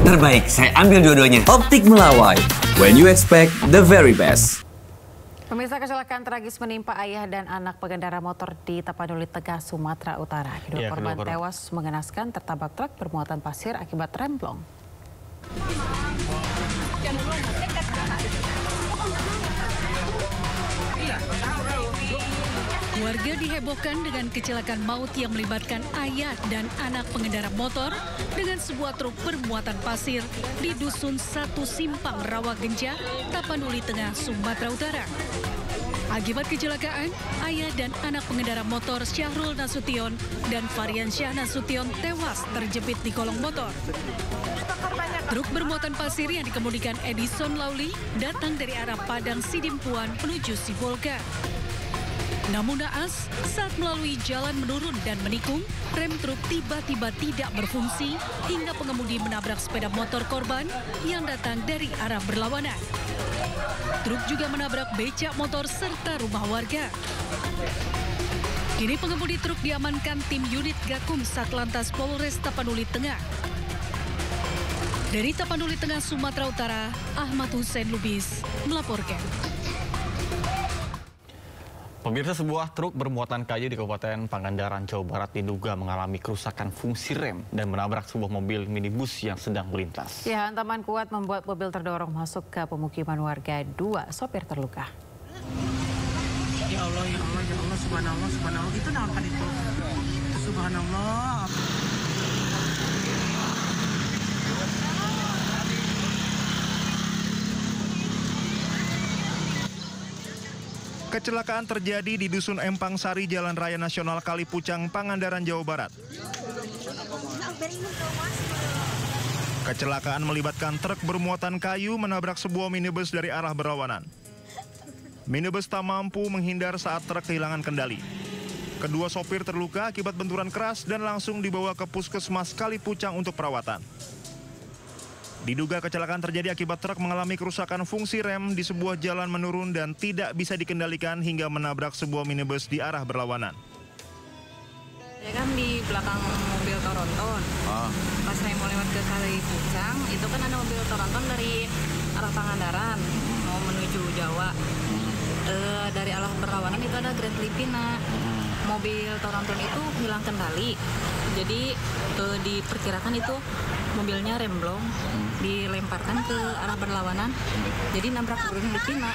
Terbaik, saya ambil dua-duanya. Optik Melawai, when you expect the very best. Pemirsa, kecelakaan tragis menimpa ayah dan anak pengendara motor di Tapanuli, Tegal, Sumatera Utara. Kedua korban tewas mengenaskan tertabrak truk bermuatan pasir akibat remblong. Warga dihebohkan dengan kecelakaan maut yang melibatkan ayah dan anak pengendara motor dengan sebuah truk bermuatan pasir di Dusun 1 Simpang Rawagenja, Tapanuli Tengah, Sumatera Utara. Akibat kecelakaan, ayah dan anak pengendara motor Syahrul Nasution dan Varian Syah Nasution tewas terjepit di kolong motor. Truk bermuatan pasir yang dikemudikan Edison Lauli datang dari arah Padang Sidimpuan menuju Sibolga. Namun naas, saat melalui jalan menurun dan menikung, rem truk tiba-tiba tidak berfungsi hingga pengemudi menabrak sepeda motor korban yang datang dari arah berlawanan. Truk juga menabrak becak motor serta rumah warga. Kini pengemudi truk diamankan tim unit Gakum Satlantas Polres Tapanuli Tengah. Dari Tapanuli Tengah, Sumatera Utara, Ahmad Hussein Lubis melaporkan. Pemirsa, sebuah truk bermuatan kayu di Kabupaten Pangandaran, Jawa Barat diduga mengalami kerusakan fungsi rem dan menabrak sebuah mobil minibus yang sedang melintas. Ya, hantaman kuat membuat mobil terdorong masuk ke pemukiman warga. 2 sopir terluka. Ya Allah, ya Allah, ya Allah, subhanallah, subhanallah. Itu nampak itu. Subhanallah. Kecelakaan terjadi di Dusun Empang Sari, Jalan Raya Nasional Kalipucang, Pangandaran, Jawa Barat. Kecelakaan melibatkan truk bermuatan kayu menabrak sebuah minibus dari arah berlawanan. Minibus tak mampu menghindar saat truk kehilangan kendali. Kedua sopir terluka akibat benturan keras dan langsung dibawa ke Puskesmas Kalipucang untuk perawatan. Diduga kecelakaan terjadi akibat truk mengalami kerusakan fungsi rem di sebuah jalan menurun dan tidak bisa dikendalikan hingga menabrak sebuah minibus di arah berlawanan. Saya kan di belakang mobil Toronton. Pas saya mau lewat ke Kalipucang, itu kan ada mobil Toronton dari arah Pangandaran mau menuju Jawa. Dari arah berlawanan itu ada Grand Lipina. Mobil Toronton itu hilang kendali. Jadi diperkirakan itu mobilnya remblong, dilemparkan ke arah berlawanan, jadi nabrak Grand Lipina.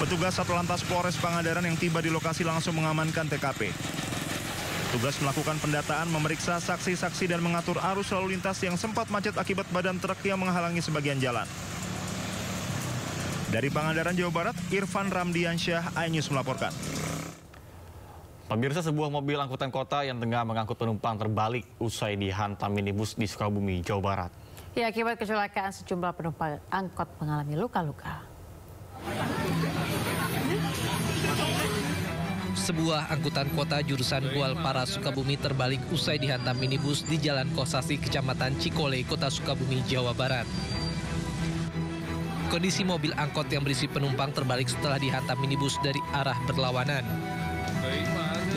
Petugas Satlantas Polres Pangandaran yang tiba di lokasi langsung mengamankan TKP. Tugas melakukan pendataan, memeriksa saksi-saksi dan mengatur arus lalu lintas yang sempat macet akibat badan truk yang menghalangi sebagian jalan. Dari Pangandaran, Jawa Barat, Irfan Ramdiansyah, iNews melaporkan. Pemirsa, sebuah mobil angkutan kota yang tengah mengangkut penumpang terbalik usai dihantam minibus di Sukabumi, Jawa Barat. Ya, akibat kecelakaan sejumlah penumpang angkot mengalami luka-luka. Sebuah angkutan kota jurusan Gualpara, Sukabumi terbalik usai dihantam minibus di Jalan Kosasi, Kecamatan Cikole, Kota Sukabumi, Jawa Barat. Kondisi mobil angkot yang berisi penumpang terbalik setelah dihantam minibus dari arah berlawanan.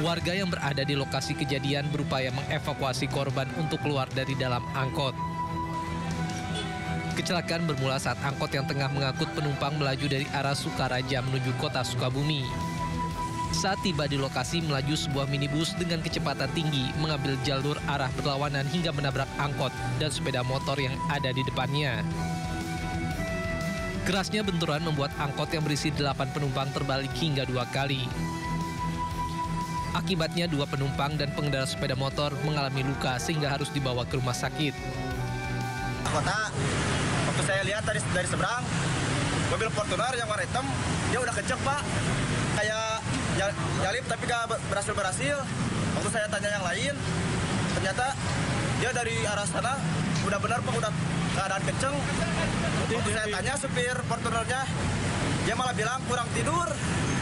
Warga yang berada di lokasi kejadian berupaya mengevakuasi korban untuk keluar dari dalam angkot. Kecelakaan bermula saat angkot yang tengah mengangkut penumpang melaju dari arah Sukaraja menuju Kota Sukabumi. Saat tiba di lokasi, melaju sebuah minibus dengan kecepatan tinggi mengambil jalur arah berlawanan hingga menabrak angkot dan sepeda motor yang ada di depannya. Kerasnya benturan membuat angkot yang berisi 8 penumpang terbalik hingga 2 kali. Akibatnya 2 penumpang dan pengendara sepeda motor mengalami luka sehingga harus dibawa ke rumah sakit. Kota, waktu saya lihat dari seberang, mobil Fortuner yang warna hitam, dia udah kenceng Pak. Kayak nyalip tapi gak berhasil. Waktu saya tanya yang lain, ternyata dia dari arah sana udah benar Pak, udah keadaan kenceng. Waktu saya tanya supir Fortunernya, dia malah bilang kurang tidur.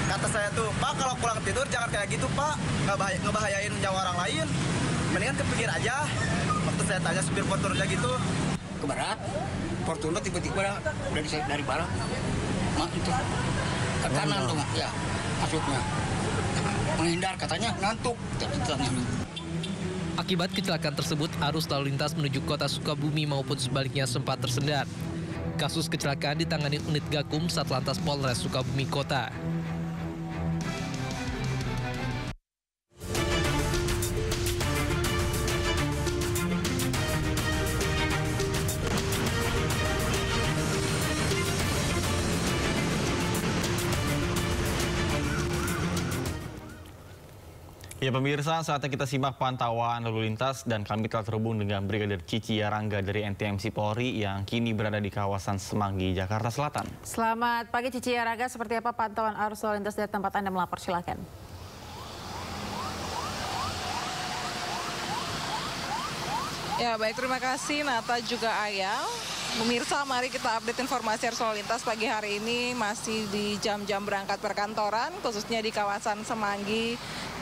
Kata saya tuh, Pak kalau kurang tidur jangan kayak gitu Pak, ngebahayain nyawa orang lain. Mendingan ke pinggir aja. Waktu saya tanya supir Fortunernya gitu. Ke barat, Fortuner tiba-tiba dari barat, itu ke kanan tuh ya masuknya. Menghindar katanya ngantuk. Akibat kecelakaan tersebut, arus lalu lintas menuju kota Sukabumi maupun sebaliknya sempat tersendat. Kasus kecelakaan ditangani unit Gakum Satlantas Polres Sukabumi Kota. Ya pemirsa, saatnya kita simak pantauan lalu lintas dan kami telah terhubung dengan Brigadir Cici Yarangga dari NTMC Polri yang kini berada di kawasan Semanggi, Jakarta Selatan. Selamat pagi Cici Yarangga, seperti apa pantauan arus lalu lintas dari tempat Anda melapor? Silakan. Ya baik, terima kasih Nata juga Ayah. Pemirsa, mari kita update informasi arus lalu lintas pagi hari ini masih di jam-jam berangkat perkantoran, khususnya di kawasan Semanggi,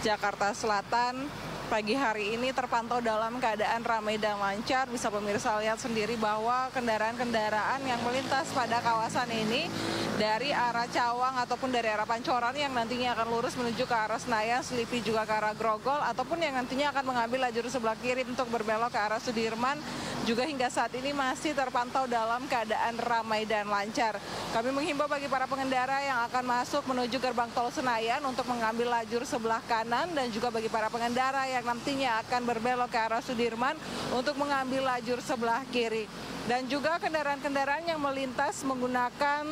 Jakarta Selatan. Pagi hari ini terpantau dalam keadaan ramai dan lancar. Bisa pemirsa lihat sendiri bahwa kendaraan-kendaraan yang melintas pada kawasan ini dari arah Cawang ataupun dari arah Pancoran yang nantinya akan lurus menuju ke arah Senayan, Selipi juga ke arah Grogol, ataupun yang nantinya akan mengambil lajur sebelah kiri untuk berbelok ke arah Sudirman, juga hingga saat ini masih terpantau dalam keadaan ramai dan lancar. Kami menghimbau bagi para pengendara yang akan masuk menuju gerbang tol Senayan untuk mengambil lajur sebelah kanan, dan juga bagi para pengendara yang nantinya akan berbelok ke arah Sudirman untuk mengambil lajur sebelah kiri. Dan juga kendaraan-kendaraan yang melintas menggunakan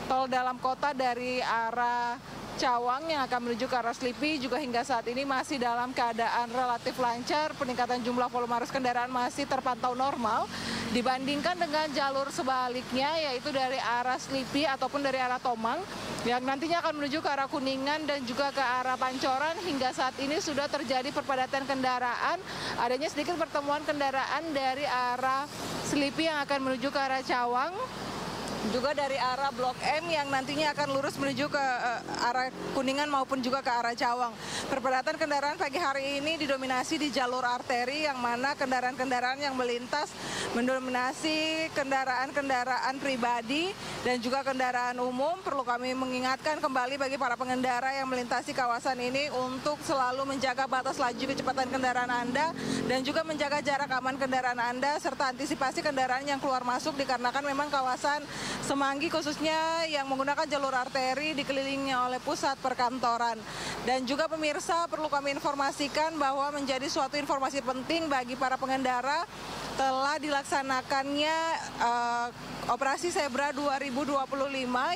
tol dalam kota dari arah Cawang yang akan menuju ke arah Selipi juga hingga saat ini masih dalam keadaan relatif lancar. Peningkatan jumlah volume arus kendaraan masih terpantau normal dibandingkan dengan jalur sebaliknya, yaitu dari arah Selipi ataupun dari arah Tomang yang nantinya akan menuju ke arah Kuningan dan juga ke arah Pancoran. Hingga saat ini sudah terjadi perpadatan kendaraan, adanya sedikit pertemuan kendaraan dari arah Selipi yang akan menuju ke arah Cawang, juga dari arah Blok M yang nantinya akan lurus menuju ke arah Kuningan maupun juga ke arah Cawang. Perpadatan kendaraan pagi hari ini didominasi di jalur arteri, yang mana kendaraan-kendaraan yang melintas mendominasi kendaraan-kendaraan pribadi dan juga kendaraan umum. Perlu kami mengingatkan kembali bagi para pengendara yang melintasi kawasan ini untuk selalu menjaga batas laju kecepatan kendaraan Anda dan juga menjaga jarak aman kendaraan Anda, serta antisipasi kendaraan yang keluar masuk dikarenakan memang kawasan Semanggi khususnya yang menggunakan jalur arteri dikelilingi oleh pusat perkantoran. Dan juga pemirsa, perlu kami informasikan bahwa menjadi suatu informasi penting bagi para pengendara telah dilaksanakannya Operasi Zebra 2025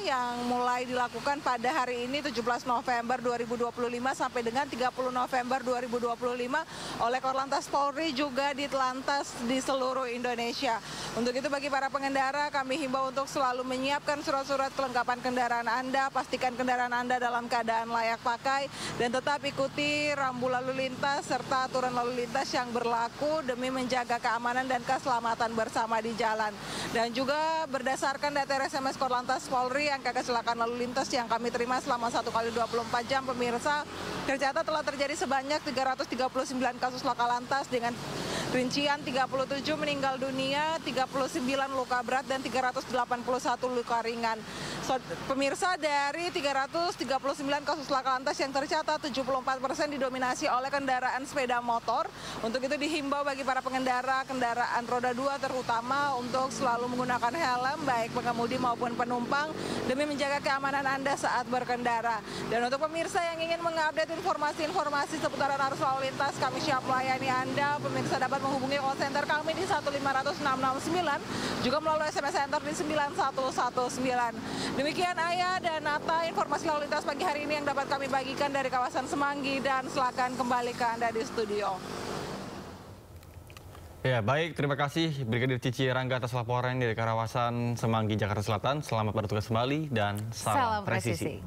yang mulai dilakukan pada hari ini 17 November 2025 sampai dengan 30 November 2025 oleh Korlantas Polri juga di Telantas di seluruh Indonesia. Untuk itu bagi para pengendara kami himbau untuk selalu menyiapkan surat-surat kelengkapan kendaraan Anda, pastikan kendaraan Anda dalam keadaan layak pakai dan tetap ikuti rambu lalu lintas serta aturan lalu lintas yang berlaku demi menjaga keamanan dan keselamatan bersama di jalan. Dan juga berdasarkan data RSMS Korlantas Polri, angka kecelakaan lalu lintas yang kami terima selama 1 kali 24 jam pemirsa, tercatat telah terjadi sebanyak 339 kasus laka lantas dengan rincian 37 meninggal dunia, 39 luka berat dan 381 luka ringan. Pemirsa, dari 339 kasus laka lantas yang tercatat 74% didominasi oleh kendaraan sepeda motor. Untuk itu dihimbau bagi para pengendara kendaraan roda 2 terutama untuk selalu menggunakan helm baik pengemudi maupun penumpang demi menjaga keamanan Anda saat berkendara. Dan untuk pemirsa yang ingin mengupdate informasi-informasi seputaran arus lalu lintas, kami siap melayani Anda. Pemirsa dapat menghubungi call center kami di 1500669, juga melalui SMS center di 9119. Demikian Ayah dan Nata, informasi lalu lintas pagi hari ini yang dapat kami bagikan dari kawasan Semanggi, dan silakan kembali ke Anda di studio. Ya baik, terima kasih Brigadir Cici Yarangga atas laporan dari kawasan Semanggi, Jakarta Selatan. Selamat bertugas kembali dan salam presisi.